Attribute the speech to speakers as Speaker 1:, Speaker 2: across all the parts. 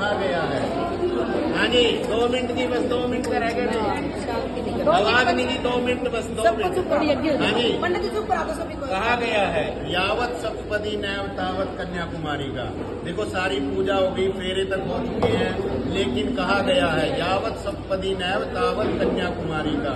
Speaker 1: कहा गया है। हाँ जी, 2 मिनट की बस, 2 मिनट का रह गया नहीं, आवाज नहीं की 2 मिनट बस, 2 मिनट। हाँ जी, कहा गया है यावत सप्तपदी नैव तावत कन्याकुमारी का। देखो सारी पूजा हो गई, फेरे तक हो चुके हैं, लेकिन कहा गया है यावत सप्तपदी नैव तावत कन्याकुमारी का।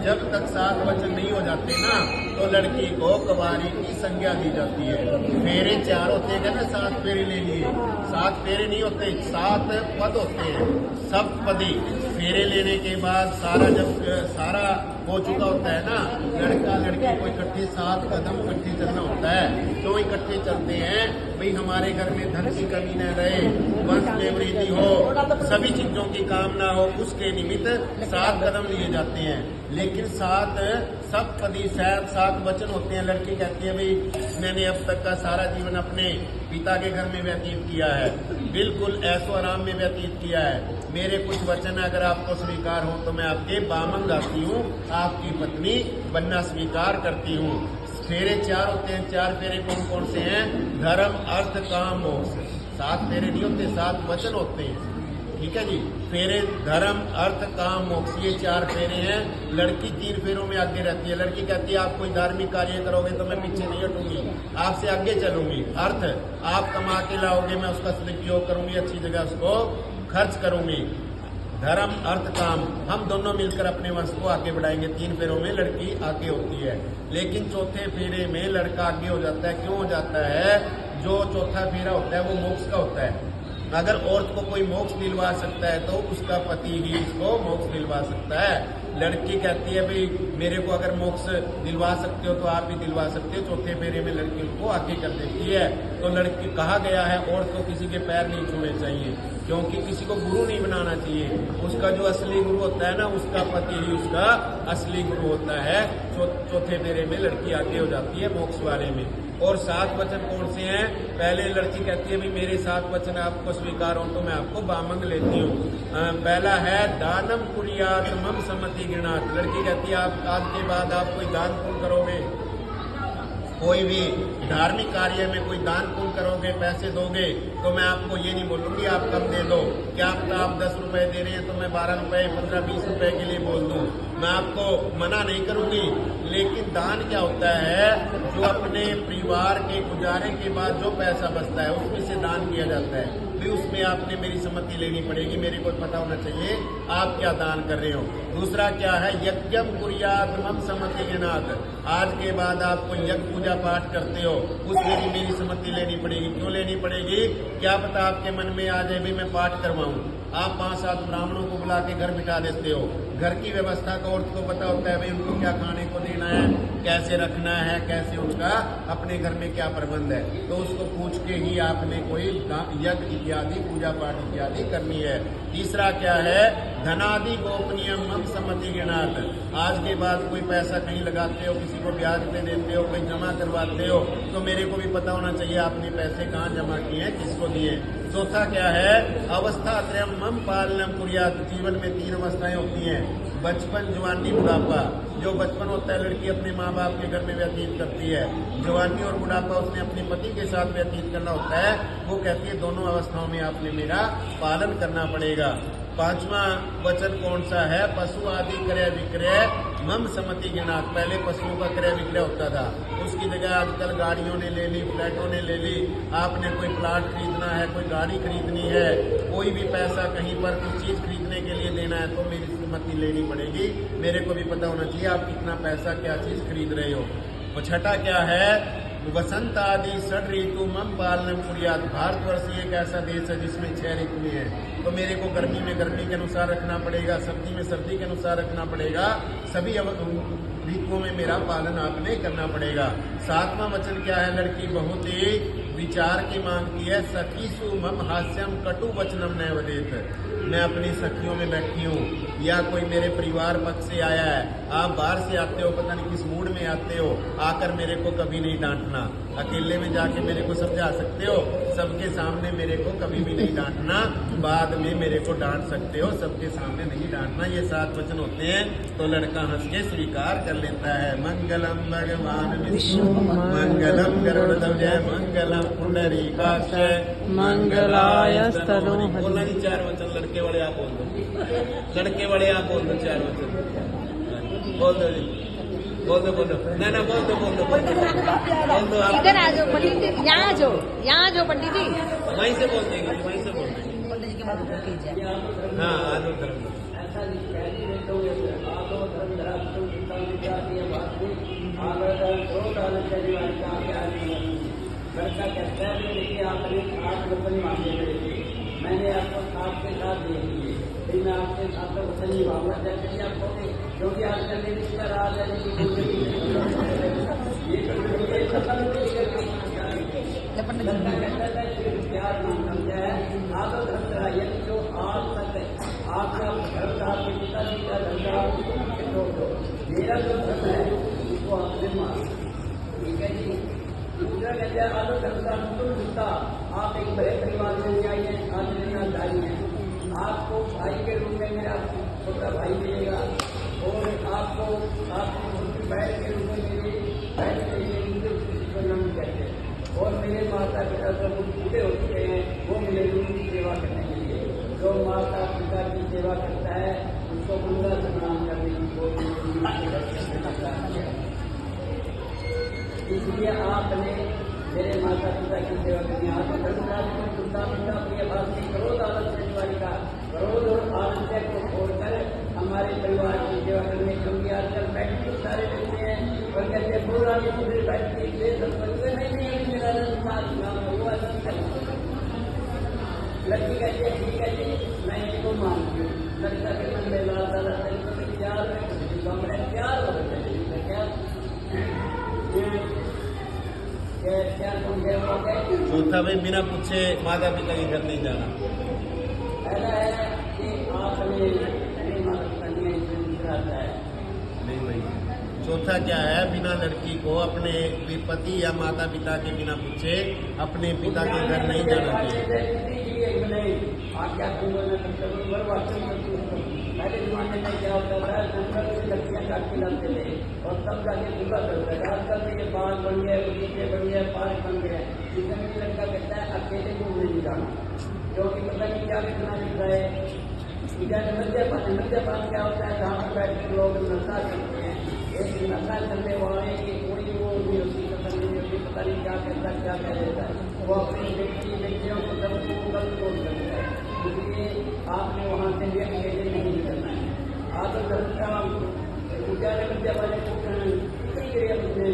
Speaker 1: जब तक 7 वचन नहीं हो जाते ना, तो लड़की को कुंवारी की संज्ञा दी जाती है। फेरे 4 होते हैं ना, 7 फेरे ले लिए, 7 फेरे नहीं होते, 7 पद होते हैं। सप्तपदी फेरे लेने के बाद सारा हो चुका होता है ना, लड़का लड़की को इकट्ठे 7 कदम इकट्ठे चलना होता है। क्यों इकट्ठे चलते हैं? भाई हमारे घर में धन की कमी न रहे, वंश में वृद्धि हो, सभी चीजों की कामना हो, उसके निमित्त 7 कदम लिए जाते हैं। लेकिन 7 सप्तपदी 7 वचन होते हैं। लड़की कहती है भाई मैंने अब तक का सारा जीवन अपने पिता के घर में व्यतीत किया है, बिल्कुल ऐशो आराम में व्यतीत किया है। मेरे कुछ वचन अगर आपको स्वीकार हो तो मैं आपके बामंग आती हूँ, आपकी पत्नी बनना स्वीकार करती हूँ। फेरे 4 होते हैं। 4 फेरे कौन कौन से हैं? धर्म, अर्थ, काम, मोक्ष। 7 फेरे नहीं होते, 7 वचन होते हैं। ठीक है जी। फेरे धर्म, अर्थ, काम, मोक्ष, ये 4 फेरे हैं। लड़की 3 फेरों में आगे रहती है। लड़की कहती है आप कोई धार्मिक कार्य करोगे तो मैं पीछे नहीं हटूंगी, आपसे आगे चलूंगी। अर्थ, आप कमा के लाओगे, मैं उसका सदुपयोग करूंगी, अच्छी जगह उसको खर्च करूंगी। धर्म, अर्थ, काम, हम दोनों मिलकर अपने वंश को आगे बढ़ाएंगे। 3 फेरों में लड़की आगे होती है, लेकिन चौथे फेरे में लड़का आगे हो जाता है। क्यों हो जाता है? जो चौथा फेरा होता है वो मोक्ष का होता है। अगर औरत को कोई मोक्ष दिलवा सकता है तो उसका पति ही इसको मोक्ष दिलवा सकता है। लड़की कहती है भाई मेरे को अगर मोक्ष दिलवा सकते हो तो आप भी दिलवा सकते हो। चौथे फेरे में लड़की उनको आगे कर देती है। तो लड़की कहा गया है औरत को किसी के पैर नहीं छूने चाहिए, क्योंकि किसी को गुरु नहीं बनाना चाहिए। उसका जो असली गुरु होता है ना, उसका पति ही उसका असली गुरु होता है। चौथे फेरे में लड़की आगे हो जाती है मोक्ष वाले में। और 7 वचन कौन से हैं? पहले लड़की कहती है भाई मेरे 7 वचन आपको स्वीकार हो तो मैं आपको बामंग लेती हूँ। पहला है दानम कुरियात मम सम्मति गिनात। लड़की कहती है आप आज के बाद आप कोई दान पुण्य करोगे, कोई भी धार्मिक कार्य में कोई दान पुण्य करोगे, पैसे दोगे, तो मैं आपको ये नहीं बोलूंगी आप कम दे दो। क्या आप 10 रुपए दे रहे हैं तो मैं 12 रुपए, 15, 20 रुपए के लिए बोल दूं, मैं आपको मना नहीं करूंगी। लेकिन दान क्या होता है? जो अपने परिवार के गुजारे के बाद जो पैसा बचता है उसमें से दान किया जाता है। भी उसमें आपने मेरी सम्मति लेनी पड़ेगी, मेरे को पता होना चाहिए आप क्या दान कर रहे हो। दूसरा क्या है? यज्ञम कुर्यात मम सम्मति गिनात। आज के बाद आप कोई यज्ञ पूजा पाठ करते हो, उसमें भी मेरी सम्मति लेनी पड़ेगी। क्यों लेनी पड़ेगी? क्या पता आपके मन में आ जाए भी मैं पाठ करवाऊं। आप 5-7 ब्राह्मणों को बुला के घर बिठा देते हो। घर की व्यवस्था का औरत को पता होता है भाई उनको क्या खाने को देना है, कैसे रखना है, कैसे उनका अपने घर में क्या प्रबंध है, तो उसको पूछ के ही आपने कोई यज्ञ इत्यादि पूजा पाठ इत्यादि करनी है। तीसरा क्या है? धनादि गोपनीय मम सम्मति गिनात। आज के बाद कोई पैसा कहीं लगाते हो, किसी को ब्याज पे देते हो, कोई जमा करवाते हो, तो मेरे को भी पता होना चाहिए आपने पैसे कहाँ जमा किए हैं, किसको दिए। चौथा क्या है? अवस्था त्रयम मम पालनम कुर्यात। जीवन में 3 अवस्थाएं होती हैं, बचपन, जवानी, बुढ़ापा। जो बचपन होता है लड़की अपने माँ बाप के घर में व्यतीत करती है, जवानी और बुढ़ापा उसने अपने पति के साथ व्यतीत करना होता है। वो कहती है दोनों अवस्थाओं में आपने मेरा पालन करना पड़ेगा। 5वां वचन कौन सा है? पशु आदि क्रय विक्रय मम सम्मति गिनात। पहले पशुओं का क्रय विक्रय होता था, उसकी जगह आजकल गाड़ियों ने ले ली, फ्लैटों ने ले ली। आपने कोई प्लाट खरीदना है, कोई गाड़ी खरीदनी है, कोई भी पैसा कहीं पर कुछ चीज खरीदने के लिए देना है तो मेरी सम्मति लेनी पड़ेगी। मेरे को भी पता होना चाहिए आप कितना पैसा क्या चीज खरीद रहे हो। तो छठा क्या है? वसंत आदि 6 ऋतु मम पालनम कुर्यात। भारतवर्ष एक ऐसा देश है जिसमें 6 ऋतुएं हैं, तो मेरे को गर्मी में गर्मी के अनुसार रखना पड़ेगा, सर्दी में सर्दी के अनुसार रखना पड़ेगा। सभी ऋतुओं में मेरा पालन आपने करना पड़ेगा। 7वां वचन क्या है? लड़की बहुत ही विचार की मांगती है। सखीसु मम हास्यम कटु वचनम न वदेत। मैं अपनी सखियों में बैठी हूँ या कोई मेरे परिवार पक्ष से आया है, आप बाहर से आते हो, पता नहीं किस मूड में आते हो, आकर मेरे को कभी नहीं डांटना। अकेले में जाके मेरे को समझा सकते हो, सबके सामने मेरे को कभी भी नहीं डांटना, बाद में मेरे को डांट सकते हो, सबके सामने नहीं डांटना। ये 7 वचन होते हैं तो लड़का हंस के स्वीकार कर लेता है। मंगलम भगवान विष्णु मंगलम गरुड़ध्वज मंगलम पुंडरीकाक्ष मंगलायस्तनो। बोलना जी 4 वचन लड़के वाले आप बोल दो, लड़के वाले आप बोल दो 4 वचन बोल दो जी, बोल दो बोल दो, ना बोल दो बोल दो बोल दो।
Speaker 2: इधर आ जाओ पंडित जी, यहाँ आ जाओ, यहाँ आ जाओ पंडित जी।
Speaker 1: वहीं से बोल देंगे, वहीं से बोल देंगे।
Speaker 2: पंडित जी के बाद ऊपर कीजिए।
Speaker 1: हाँ आज धर्म
Speaker 3: लड़का कहता है देखिए आपने 8 वचन मांगे थे, मैंने आपको 7 के साथ दे दिए, फिर मैं आपके साथ वचन निभाऊंगा जैसे आपको, क्योंकि आजकल मेरी इतना राज है प्यार नाम समझा है। आदो धर्म कराइए जो आज तक आपका धर्म आपके पिताजी का धर्म मेरा जो धर्म है उसको आपने माना, ठीक है जी। दूसरा कहते हैं आदो धर्म का मुद्दा, आप एक बड़े परिवार से आई हैं, आज मेरे दाई हैं, आपको भाई के रूप में मेरा छोटा भाई मिलेगा और आपको बैठ के रूप में मेरे बैठ के कहते हैं, और मेरे माता पिता सब बूढ़े हो चुके हैं, वो मिलेंगे उनकी सेवा करने के लिए। जो माता पिता की सेवा करता है उसको मंगल स्नान करने की इसलिए आपने मेरे माता पिता की सेवा करनी। आपको क्रोध आलस्य निवारी का क्रोध और आलस्य को छोड़कर हमारे परिवार की सेवा करने, क्योंकि आजकल बैठे सारे रहते हैं और कहते पूरा बैठते नहीं मेरा लड़की कहती है ठीक है जी मैं इसको मानती हूँ। लड़का के मन में लाता प्यार में प्यार हो क्या
Speaker 1: चौथा भाई बिना पूछे माता पिता के घर नहीं जाना।
Speaker 3: ऐसा है कि आपने माता पिता है
Speaker 1: नहीं भाई। चौथा क्या है, बिना लड़की को अपने पति या माता पिता के बिना पूछे अपने पिता के घर नहीं जाना चाहिए। पहले जमाने में क्या होता था, जंगल से लड़कियां काट के लाते थे और तब जाके पूरा करता है। आजकल तो ये बाग बन गए, बगीचे बन गए, पार्क बन गए, इसमें भी लड़का कहता है अकेले को नहीं जाना, क्योंकि पता नहीं क्या कितना दिखता है। मद्यपान क्या होता है, जहाँ पर बैठ कर लोग नशा करते हैं, एक नशा करने वाले की कोई वो नहीं होती, पसंद नहीं होती, पता नहीं क्या कहता है क्या कह देता है, वो अपनी व्यक्तियों को सबको गलत बोल करता है। इसलिए आपने वहाँ से भी अकेले नहीं निकलना है। आप पूजा विद्या वाले अपने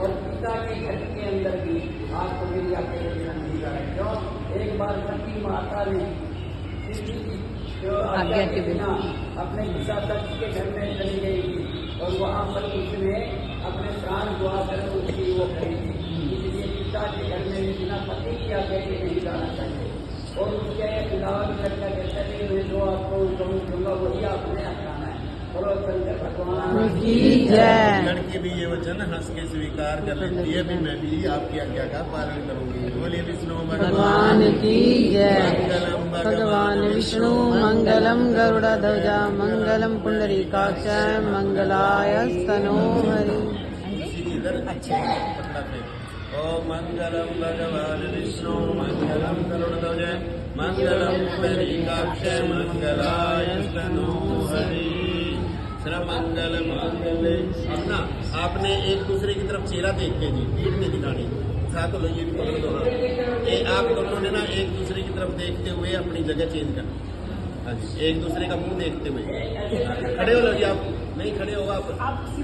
Speaker 1: और पिता के घर के अंदर भी आपको भी अकेले नहीं जाना। क्यों? एक बार सती माता ने जो आज्ञा के बिना अपने पिता दक्ष के घर में चली गई थी और वहाँ पर उसने अपने प्राण दुआ कर उसकी वो करी थी। इसलिए पिता के घर में बिना पति की आज्ञा के नहीं जाना चाहिए। और उसके अलावा भी लड़का कहता है कि मैं जो आपको दूंगा वही आपने अपनाना है। और भगवान की जय। लड़की भी ये वचन हंस के स्वीकार कर लेती है, भी मैं भी आपकी आज्ञा का पालन करूंगी। बोलिए विष्णु
Speaker 2: भगवान की जय। भगवान विष्णु मंगलम गरुड़ध्वज मंगलम पुंडरीकाक्ष मंगलायस्तनो हरि।
Speaker 1: ओम मंगलम भगवान विष्णु मंगलम गरुड़ध्वज मंगलम पुंडरीकाक्ष मंगलायस्तनो हरि। सर्वमंगल मांगल्ये। अब ना आपने एक दूसरे की तरफ चेहरा देख के जी, पीठ नहीं दिखानी, साथ लो ये भी पकड़ दो। हाँ आप दोनों ने ना एक दूसरे की तरफ देखते हुए अपनी जगह चेंज करना। हाँ जी, एक दूसरे का मुंह देखते हुए खड़े हो लगे आप, नहीं खड़े हो आप,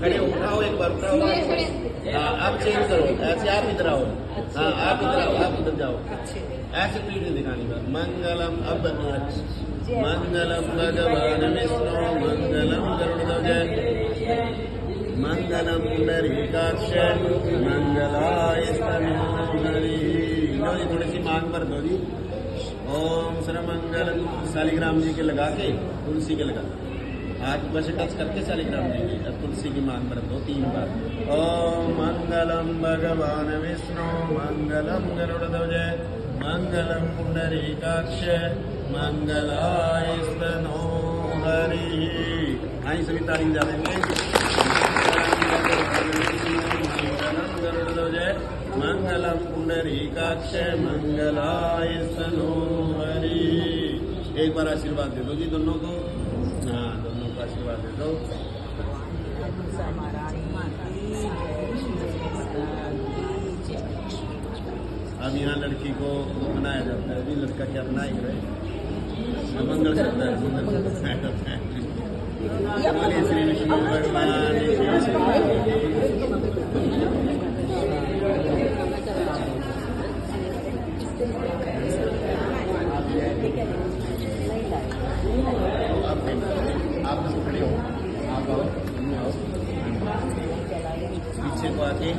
Speaker 1: खड़े हो, उठाओ एक बार, उठाओ। हाँ आप चेंज करो, ऐसे आप इधर आओ, हाँ आप इधर आओ, आप इधर जाओ, ऐसे पीठ नहीं दिखानी बात। मंगलम अब मंगलम भगवान विष्णु मंगलम गरुड़ध्वज मंगलम पुंडरीकाक्ष मंगलायस्तनो हरि। थोड़ी सी मांग पर दो जी। ओम सर्वमंगल शालिग्राम जी के लगा के तुलसी के लगा हाथ बस टच करके शालिग्राम देंगे और तुलसी की मान पर 2-3 बार। ओम मंगलम भगवान विष्णु मंगलम गरुड़ध्वज मंगलम पुंडरीकाक्ष मंगलाय स्तनो हरि। आई सभी तारीफ जा देंगे। मंगलम गरुड़ध्वज मंगलम पुंडरीकाक्ष मंगलाय स्तनो हरि। एक बार आशीर्वाद दे दो जी दोनों को। हाँ, दोनों को आशीर्वाद दे दो। अब यहाँ लड़की को बनाया जाता है। अभी लड़का क्या बनाए रहे मंगल करता है। बोलिए श्री विष्णु भगवान की आप खड़े हो, आप आओ, पीछे को आके